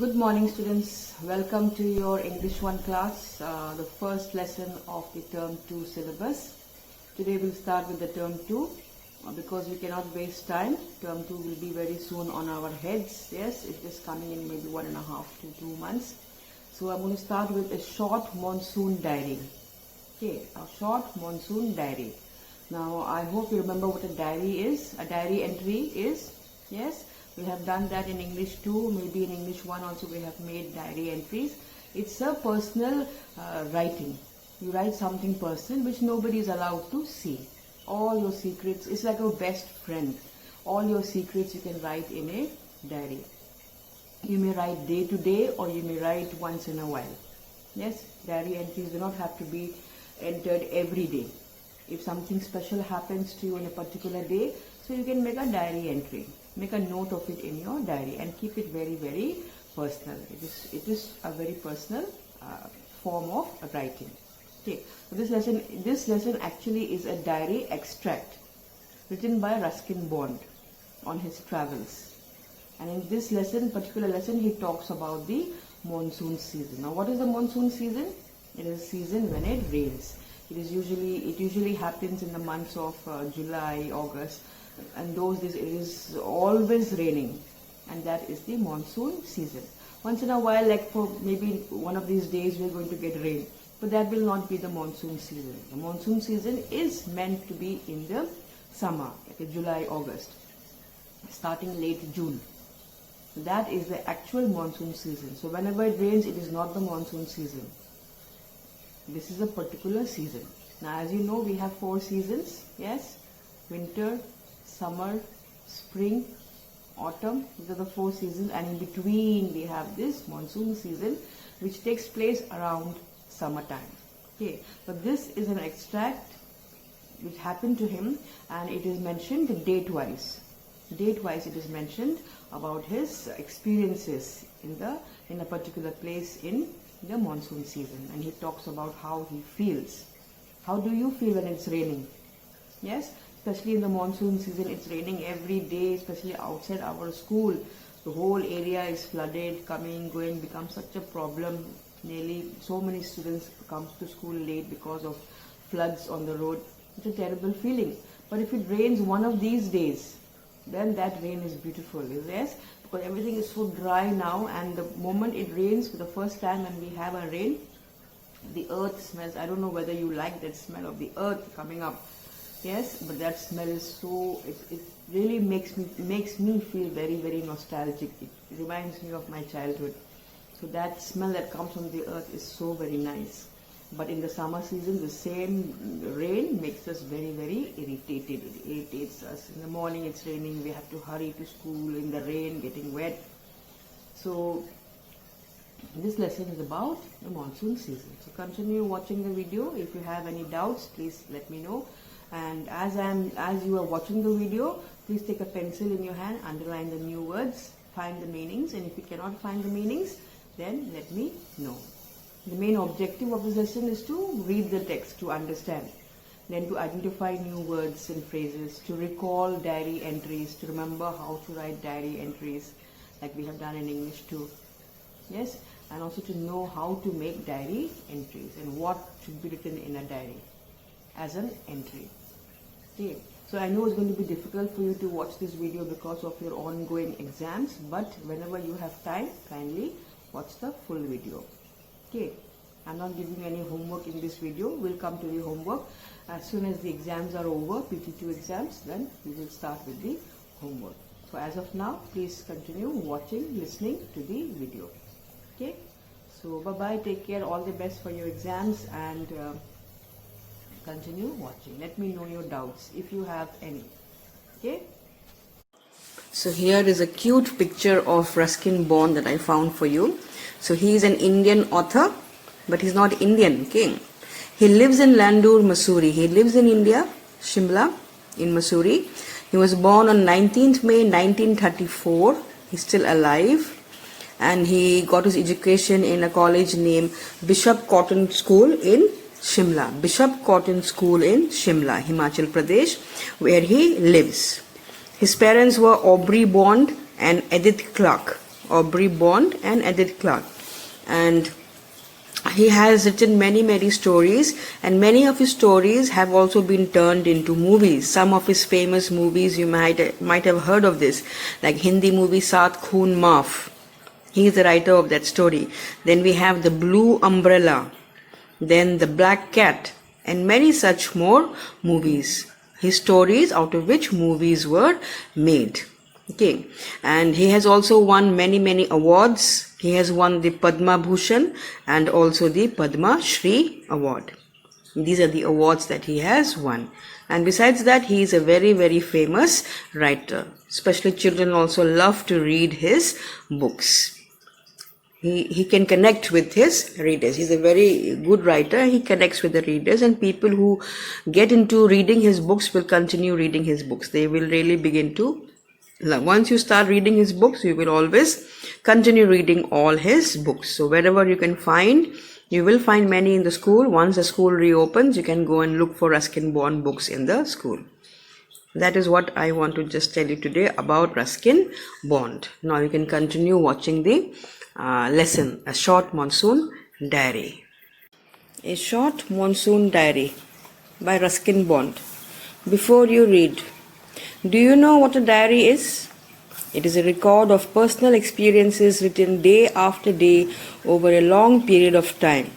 Good morning, students. Welcome to your English 1 class, the first lesson of the term 2 syllabus. Today we'll start with the term 2 because we cannot waste time. Term 2 will be very soon on our heads. Yes, it is coming in maybe 1.5 to 2 months. So I'm going to start with a short monsoon diary. Okay, a short monsoon diary. Now I hope you remember what a diary is. A diary entry is, yes. We have done that in English 2, maybe in English 1 also we have made diary entries. It's a personal writing. You write something personal which nobody is allowed to see. All your secrets, it's like a best friend. All your secrets you can write in a diary. You may write day to day or you may write once in a while. Yes, diary entries do not have to be entered every day. If something special happens to you on a particular day, so you can make a diary entry. Make a note of it in your diary and keep it very, very personal. It is a very personal form of writing. Okay, so this lesson actually is a diary extract written by Ruskin Bond on his travels. And in this particular lesson, he talks about the monsoon season. Now, what is the monsoon season? It is a season when it rains. It usually happens in the months of July, August. And those days it is always raining, and that is the monsoon season. Once in a while, like for maybe one of these days, we are going to get rain, but that will not be the monsoon season. The monsoon season is meant to be in the summer, like July, August, starting late June. So that is the actual monsoon season. So whenever it rains, it is not the monsoon season. This is a particular season. Now, as you know, we have 4 seasons. Yes, winter, summer, spring, autumn. These are the 4 seasons, and in between we have this monsoon season which takes place around summertime. Okay, but this is an extract which happened to him, and it is mentioned date-wise. Date-wise it is mentioned about his experiences in a particular place in the monsoon season, and he talks about how he feels. How do you feel when it's raining? Yes, especially in the monsoon season, it's raining every day, especially outside our school. The whole area is flooded, coming, going, becomes such a problem. Nearly so many students come to school late because of floods on the road. It's a terrible feeling. But if it rains one of these days, then that rain is beautiful, yes? Because everything is so dry now, and the moment it rains for the first time and we have a rain, the earth smells. I don't know whether you like that smell of the earth coming up. Yes, but that smell is so, it really makes me feel very, very nostalgic. It reminds me of my childhood. So that smell that comes from the earth is so very nice. But in the summer season, the same rain makes us very, very irritated. It irritates us. In the morning it's raining, we have to hurry to school in the rain, getting wet. So this lesson is about the monsoon season. So continue watching the video. If you have any doubts, please let me know. And as you are watching the video, please take a pencil in your hand, underline the new words, find the meanings, and if you cannot find the meanings, then let me know. The main objective of this lesson is to read the text, to understand, then to identify new words and phrases, to recall diary entries, to remember how to write diary entries like we have done in English too. Yes, and also to know how to make diary entries and what should be written in a diary as an entry. Okay. So I know it's going to be difficult for you to watch this video because of your ongoing exams, but whenever you have time, kindly watch the full video. Okay, I'm not giving any homework in this video. We'll come to the homework as soon as the exams are over, PT2 exams, then we will start with the homework. So as of now, please continue watching, listening to the video. Okay, so bye-bye, take care, all the best for your exams, and continue watching. Let me know your doubts if you have any. Okay. So here is a cute picture of Ruskin Bond that I found for you. So he is an Indian author, but he's not Indian. Okay. He lives in Landoor, Missouri. He lives in India, Shimla, in Missouri. He was born on 19th May 1934. He's still alive. And he got his education in a college named Bishop Cotton School in Shimla. Bishop Cotton School in Shimla, Himachal Pradesh, where he lives. His parents were Aubrey Bond and Edith Clark. Aubrey Bond, and Edith Clarke. And he has written many stories, and many of his stories have also been turned into movies. Some of his famous movies, you might have heard of this, like Hindi movie Saath Khoon Maaf. He is the writer of that story. Then we have The Blue Umbrella, then The Black Cat, and many such more movies. His stories, out of which movies were made. Okay, and he has also won many awards. He has won the Padma Bhushan and also the Padma Shri Award. These are the awards that he has won. And besides that, he is a very famous writer. Especially children also love to read his books. He can connect with his readers. He's a very good writer. He connects with the readers, and people who get into reading his books will continue reading his books. They will really begin to love. Once you start reading his books, you will always continue reading all his books. So wherever you can find, you will find many in the school. Once the school reopens, you can go and look for Ruskin Bond books in the school. That is what I want to just tell you today about Ruskin Bond. Now you can continue watching the lesson, A Short Monsoon Diary. A Short Monsoon Diary by Ruskin Bond. Before you read, do you know what a diary is? It is a record of personal experiences written day after day over a long period of time.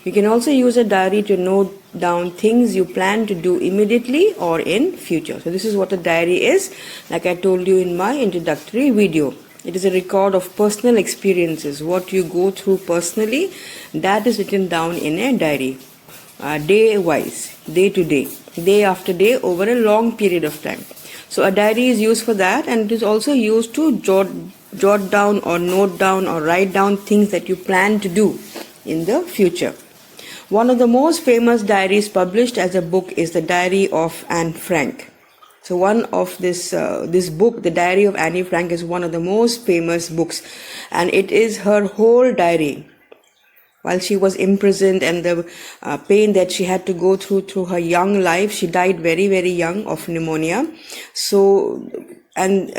You can also use a diary to note down things you plan to do immediately or in future. So this is what a diary is, like I told you in my introductory video. It is a record of personal experiences, what you go through personally, that is written down in a diary, day-wise, day to day, day after day, over a long period of time. So a diary is used for that, and it is also used to jot down or note down or write down things that you plan to do in the future. One of the most famous diaries published as a book is the Diary of Anne Frank. So one of this book, the Diary of Anne Frank, is one of the most famous books, and it is her whole diary. While she was imprisoned and the pain that she had to go through her young life, she died very young of pneumonia. So, and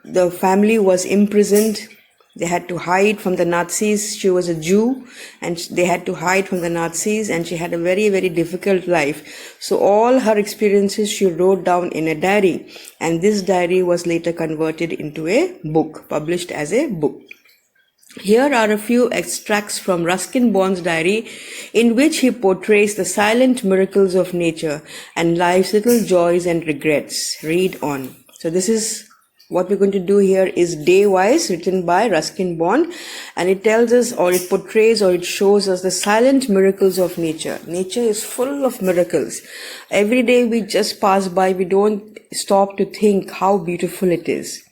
the family was imprisoned. They had to hide from the Nazis. She was a Jew, and they had to hide from the Nazis, and she had a very difficult life. So all her experiences she wrote down in a diary, and this diary was later converted into a book, published as a book. Here are a few extracts from Ruskin Bond's diary, in which he portrays the silent miracles of nature and life's little joys and regrets. Read on. So this is what we're going to do here, is day-wise, written by Ruskin Bond, and it tells us, or it portrays, or it shows us the silent miracles of nature. Nature is full of miracles. Every day we just pass by, we don't stop to think how beautiful it is.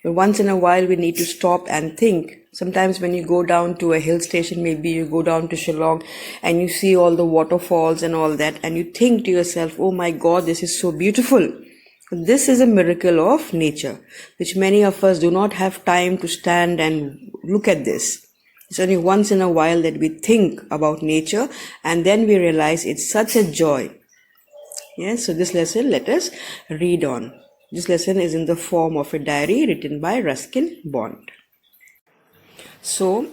But once in a while we need to stop and think. Sometimes when you go down to a hill station, maybe you go down to Shillong and you see all the waterfalls and all that, and you think to yourself, oh my God, this is so beautiful. This is a miracle of nature, which many of us do not have time to stand and look at this. It's only once in a while that we think about nature, and then we realize it's such a joy. Yes, so this lesson, let us read on. This lesson is in the form of a diary written by Ruskin Bond. So,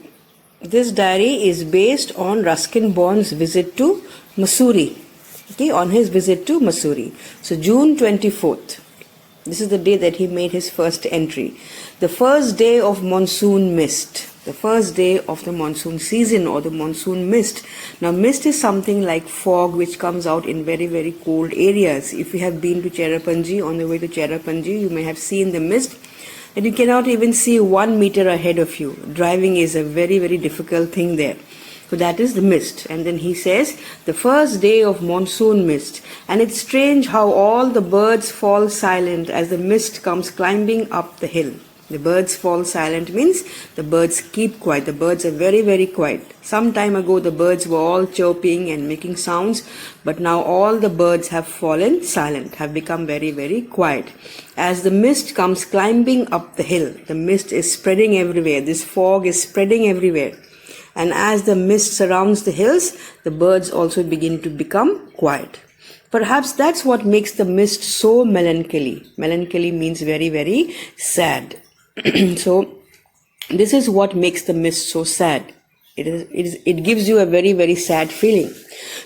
this diary is based on Ruskin Bond's visit to Mussoorie. Okay, on his visit to Mussoorie. So, June 24th. This is the day that he made his first entry. The first day of monsoon mist. The first day of the monsoon season, or the monsoon mist. Now, mist is something like fog which comes out in very cold areas. If you have been to Cherrapunji, on the way to Cherrapunji, you may have seen the mist, and you cannot even see 1 meter ahead of you. Driving is a very difficult thing there. So that is the mist. And then he says, the first day of monsoon mist. And it's strange how all the birds fall silent as the mist comes climbing up the hill. The birds fall silent means the birds keep quiet. The birds are very quiet. Some time ago the birds were all chirping and making sounds, but now all the birds have fallen silent, have become very quiet. As the mist comes climbing up the hill, the mist is spreading everywhere. This fog is spreading everywhere. And as the mist surrounds the hills, the birds also begin to become quiet. Perhaps that's what makes the mist so melancholy. Melancholy means very sad. So This is what makes the mist so sad. It gives you a very, very sad feeling.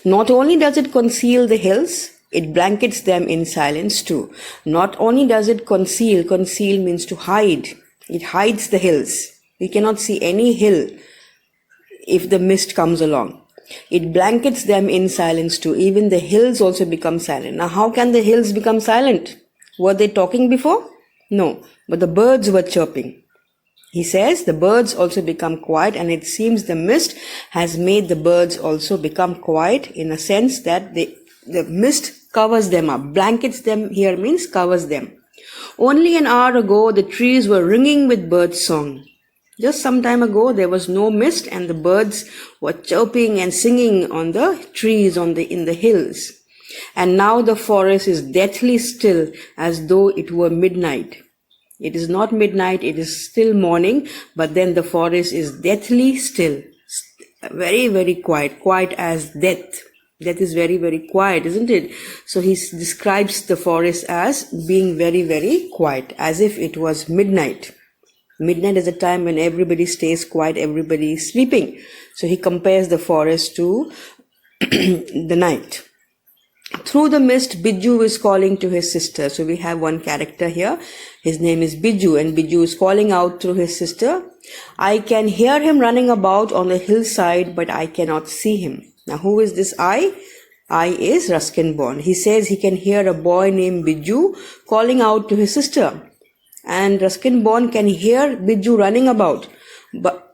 Not only does it conceal the hills, it blankets them in silence too. Not only does it conceal means to hide. It hides the hills. We cannot see any hill if the mist comes along. It blankets them in silence too. Even the hills also become silent. Now, how can the hills become silent? Were they talking before? No, but the birds were chirping. He says the birds also become quiet, and it seems the mist has made the birds also become quiet in a sense that the mist covers them up. Blankets them here means covers them. Only an hour ago, the trees were ringing with bird song. Just some time ago, there was no mist and the birds were chirping and singing on the trees in the hills. And now the forest is deathly still as though it were midnight. It is not midnight, it is still morning, but then the forest is deathly still. Very, very quiet, quiet as death. Death is very, very quiet, isn't it? So he describes the forest as being very, very quiet, as if it was midnight. Midnight is a time when everybody stays quiet, everybody is sleeping. So he compares the forest to the night. Through the mist, Biju is calling to his sister. So we have one character here. His name is Biju, and Biju is calling out through his sister. I can hear him running about on the hillside, but I cannot see him. Now, who is this I? I is Ruskin Bond. He says he can hear a boy named Biju calling out to his sister. And Ruskin Bond can hear Biju running about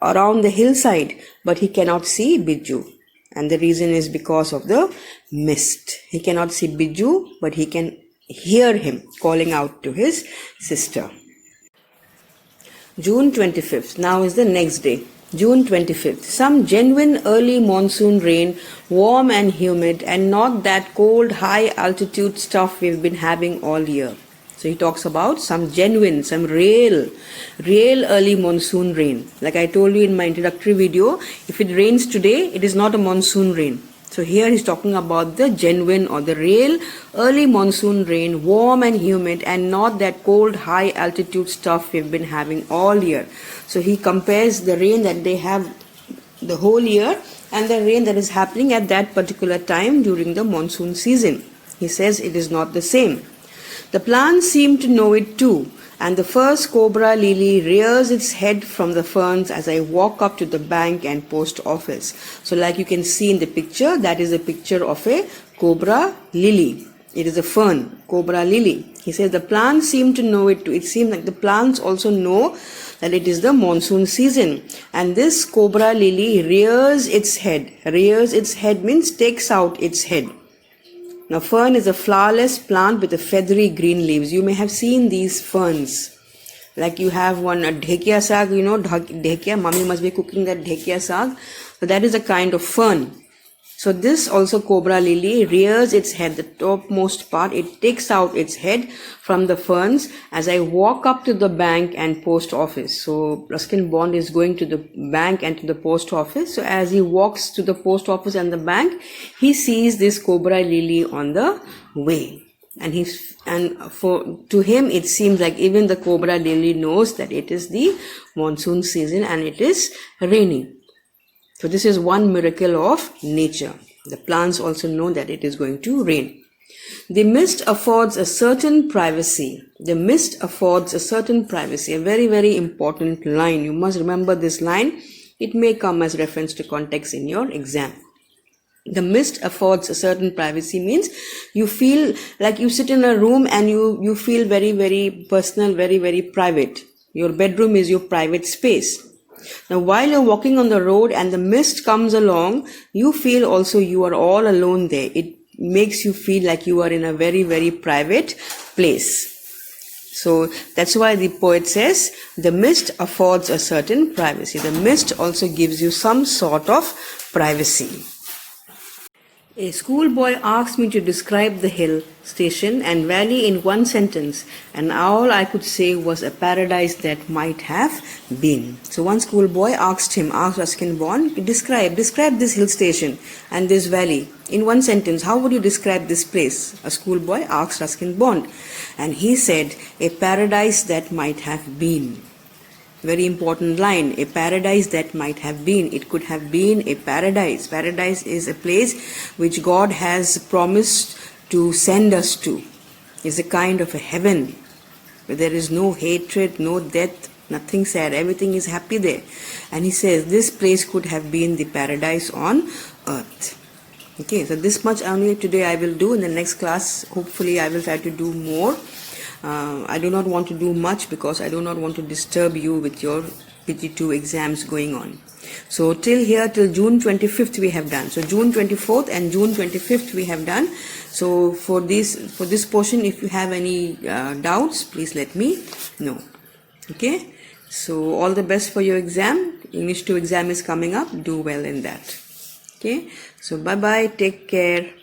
around the hillside, but he cannot see Biju. And the reason is because of the mist. He cannot see Biju, but he can hear him calling out to his sister. June 25th. Now is the next day. June 25th. Some genuine early monsoon rain, warm and humid, and not that cold high altitude stuff we've been having all year. So he talks about some genuine, some real early monsoon rain. Like I told you in my introductory video, if it rains today, it is not a monsoon rain. So here he's talking about the genuine or the real early monsoon rain, warm and humid, and not that cold high altitude stuff we've been having all year. So he compares the rain that they have the whole year and the rain that is happening at that particular time during the monsoon season. He says it is not the same. The plants seem to know it too, and the first cobra lily rears its head from the ferns as I walk up to the bank and post office. So like you can see in the picture, that is a picture of a cobra lily. It is a fern, cobra lily. He says the plants seem to know it too. It seems like the plants also know that it is the monsoon season. And this cobra lily rears its head. Rears its head means takes out its head. Now, fern is a flowerless plant with a feathery green leaves. You may have seen these ferns. Like you have one, a dhekia sag, you know, dhekia, mommy must be cooking that dhekia sag. So that is a kind of fern. So this also cobra lily rears its head, the topmost part. It takes out its head from the ferns as I walk up to the bank and post office. So Ruskin Bond is going to the bank and to the post office. So as he walks to the post office and the bank, he sees this cobra lily on the way. And to him it seems like even the cobra lily knows that it is the monsoon season and it is raining. So this is one miracle of nature. The plants also know that it is going to rain. The mist affords a certain privacy. The mist affords a certain privacy. A very, very important line. You must remember this line. It may come as reference to context in your exam. The mist affords a certain privacy means you feel like you sit in a room and you feel very, very personal, very, very private. Your bedroom is your private space. Now, while you're walking on the road and the mist comes along, you feel also you are all alone there. It makes you feel like you are in a very, very private place. So that's why the poet says, the mist affords a certain privacy. The mist also gives you some sort of privacy. A schoolboy asked me to describe the hill, station and valley in one sentence, and all I could say was a paradise that might have been. So one schoolboy asked Ruskin Bond, describe this hill station and this valley in one sentence. How would you describe this place? A schoolboy asked Ruskin Bond, and he said, a paradise that might have been. Very important line. A paradise that might have been. It could have been a paradise. Paradise is a place which God has promised to send us to. It's a kind of a heaven where there is no hatred, no death, nothing sad. Everything is happy there. And he says this place could have been the paradise on earth. Okay, so this much only today I will do. In the next class, hopefully I will try to do more. I do not want to do much because I do not want to disturb you with your PT2 exams going on. So till June 25th we have done. So June 24th and June 25th we have done. So for this portion, if you have any doubts, please let me know. Okay. So all the best for your exam. English 2 exam is coming up. Do well in that. Okay. So bye bye. Take care.